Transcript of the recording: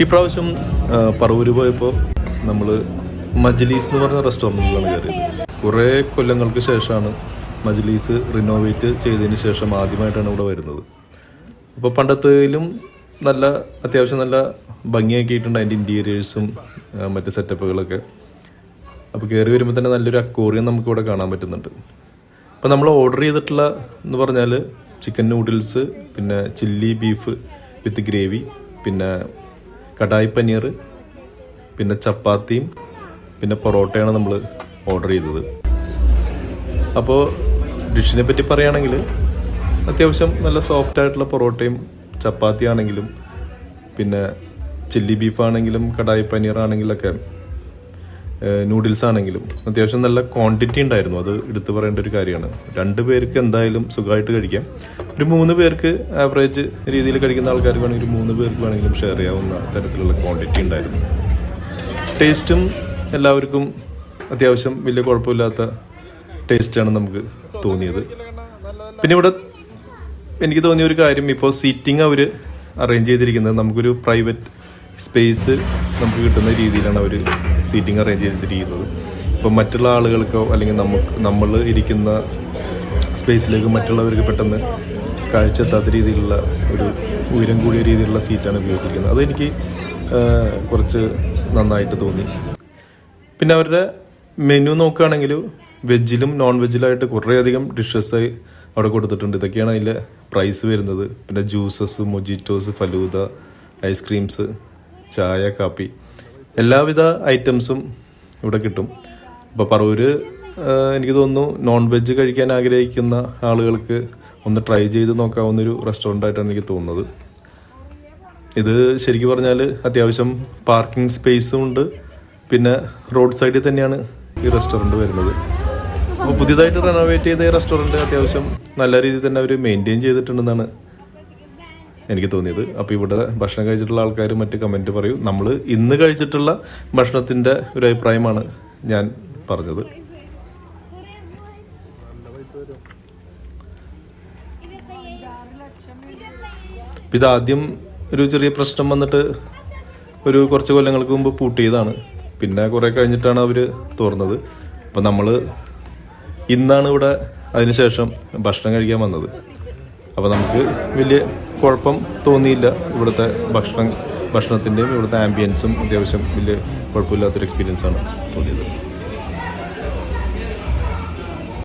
ഈ പ്രാവശ്യം പറവൂര് പോയപ്പോൾ നമ്മൾ മജ്ലീസ് എന്ന് പറഞ്ഞ റെസ്റ്റോറൻറ്റിലാണ് കയറിയത്. കുറേ കൊല്ലങ്ങൾക്ക് ശേഷമാണ് മജ്ലീസ് റിനോവേറ്റ് ചെയ്തതിന് ശേഷം ആദ്യമായിട്ടാണ് ഇവിടെ വരുന്നത്. അപ്പോൾ പണ്ടത്തേലും നല്ല അത്യാവശ്യം നല്ല ഭംഗിയാക്കിയിട്ടുണ്ട് അതിൻ്റെ ഇൻറ്റീരിയേഴ്സും മറ്റ് സെറ്റപ്പുകളൊക്കെ. അപ്പോൾ കയറി വരുമ്പോൾ തന്നെ നല്ലൊരു അക്വേറിയം നമുക്കിവിടെ കാണാൻ പറ്റുന്നുണ്ട്. അപ്പോൾ നമ്മൾ ഓർഡർ ചെയ്തിട്ടുള്ള എന്ന് പറഞ്ഞാൽ ചിക്കൻ നൂഡിൽസ്, പിന്നെ ചില്ലി ബീഫ് വിത്ത് ഗ്രേവി, പിന്നെ കടായി പനീർ, പിന്നെ ചപ്പാത്തിയും പിന്നെ പൊറോട്ടയാണ് നമ്മൾ ഓർഡർ ചെയ്തത്. അപ്പോൾ ഡിഷിനെ പറ്റി പറയുകയാണെങ്കിൽ അത്യാവശ്യം നല്ല സോഫ്റ്റായിട്ടുള്ള പൊറോട്ടയും ചപ്പാത്തി ആണെങ്കിലും പിന്നെ ചില്ലി ബീഫാണെങ്കിലും കടായി പനീറാണെങ്കിലൊക്കെ നൂഡിൽസ് ആണെങ്കിലും അത്യാവശ്യം നല്ല ക്വാണ്ടിറ്റി ഉണ്ടായിരുന്നു. അത് എടുത്തു പറയേണ്ട ഒരു കാര്യമാണ്. 2 പേർക്ക് എന്തായാലും സുഖമായിട്ട് കഴിക്കാം. ഒരു 3 പേർക്ക് ആവറേജ് രീതിയിൽ കഴിക്കുന്ന ആൾക്കാർക്ക് വേണമെങ്കിൽ 3 പേർക്ക് വേണമെങ്കിലും ഷെയർ ചെയ്യാവുന്ന തരത്തിലുള്ള ക്വാണ്ടിറ്റി ഉണ്ടായിരുന്നു. ടേസ്റ്റും എല്ലാവർക്കും അത്യാവശ്യം വലിയ കുഴപ്പമില്ലാത്ത ടേസ്റ്റാണ് നമുക്ക് തോന്നിയത്. പിന്നെ ഇവിടെ എനിക്ക് തോന്നിയ ഒരു കാര്യം, ഇപ്പോൾ സീറ്റിംഗ് അവർ അറേഞ്ച് ചെയ്തിരിക്കുന്നത് നമുക്കൊരു പ്രൈവറ്റ് സ്പേസ് നമുക്ക് കിട്ടുന്ന രീതിയിലാണ് അവർ സീറ്റിംഗ് അറേഞ്ച് ചെയ്തിരിക്കുന്നത്. ഇപ്പോൾ മറ്റുള്ള ആളുകൾക്കോ അല്ലെങ്കിൽ നമ്മൾ ഇരിക്കുന്ന സ്പേസിലേക്ക് മറ്റുള്ളവർക്ക് പെട്ടെന്ന് കാഴ്ചയെത്താത്ത രീതിയിലുള്ള ഒരു ഉയരം കൂടിയ രീതിയിലുള്ള സീറ്റാണ് ഉപയോഗിച്ചിരിക്കുന്നത്. അതെനിക്ക് കുറച്ച് നന്നായിട്ട് തോന്നി. പിന്നെ അവരുടെ മെനു നോക്കുകയാണെങ്കിൽ വെജിലും നോൺ വെജിലായിട്ട് കുറേയധികം ഡിഷസ് അവിടെ കൊടുത്തിട്ടുണ്ട്. ഇതൊക്കെയാണ് അതിൻ്റെ പ്രൈസ് വരുന്നത്. പിന്നെ ജ്യൂസസ്, മൊജിറ്റോസ്, ഫലൂദ, ഐസ്ക്രീംസ്, ചായ, കാപ്പി, എല്ലാവിധ ഐറ്റംസും ഇവിടെ കിട്ടും. അപ്പോൾ പറവൂര് എനിക്ക് തോന്നുന്നു നോൺ വെജ് കഴിക്കാൻ ആഗ്രഹിക്കുന്ന ആളുകൾക്ക് ഒന്ന് ട്രൈ ചെയ്ത് നോക്കാവുന്നൊരു റെസ്റ്റോറൻ്റായിട്ടാണ് എനിക്ക് തോന്നുന്നത്. ഇത് ശരിക്കും പറഞ്ഞാൽ അത്യാവശ്യം പാർക്കിംഗ് സ്പേസും ഉണ്ട്. പിന്നെ റോഡ് സൈഡിൽ തന്നെയാണ് ഈ റെസ്റ്റോറൻറ്റ് വരുന്നത്. അപ്പോൾ പുതിയതായിട്ട് റെനോവേറ്റ് ചെയ്ത ഈ റെസ്റ്റോറൻറ്റ് അത്യാവശ്യം നല്ല രീതിയിൽ തന്നെ അവർ മെയിൻറ്റെയിൻ ചെയ്തിട്ടുണ്ടെന്നാണ് എനിക്ക് തോന്നിയത്. അപ്പോൾ ഇവിടെ ഭക്ഷണം കഴിച്ചിട്ടുള്ള ആൾക്കാർ മറ്റ് കമൻറ്റ് പറയൂ. നമ്മൾ ഇന്ന് കഴിച്ചിട്ടുള്ള ഭക്ഷണത്തിൻ്റെ ഒരു അഭിപ്രായമാണ് ഞാൻ പറഞ്ഞത്. ഇതാദ്യം ഒരു ചെറിയ പ്രശ്നം വന്നിട്ട് കുറച്ച് കൊല്ലങ്ങൾക്ക് മുമ്പ് പൂട്ടിയതാണ്. പിന്നെ കുറേ കഴിഞ്ഞിട്ടാണ് അവർ തുറന്നത്. അപ്പോൾ നമ്മൾ ഇന്നാണ് ഇവിടെ അതിനുശേഷം ഭക്ഷണം കഴിക്കാൻ വന്നത്. അപ്പോൾ നമുക്ക് വലിയ കുഴപ്പം തോന്നിയില്ല. ഇവിടുത്തെ ഭക്ഷണത്തിൻ്റെയും ഇവിടുത്തെ ആംബിയൻസും അത്യാവശ്യം വലിയ കുഴപ്പമില്ലാത്തൊരു എക്സ്പീരിയൻസാണ് തോന്നിയത്.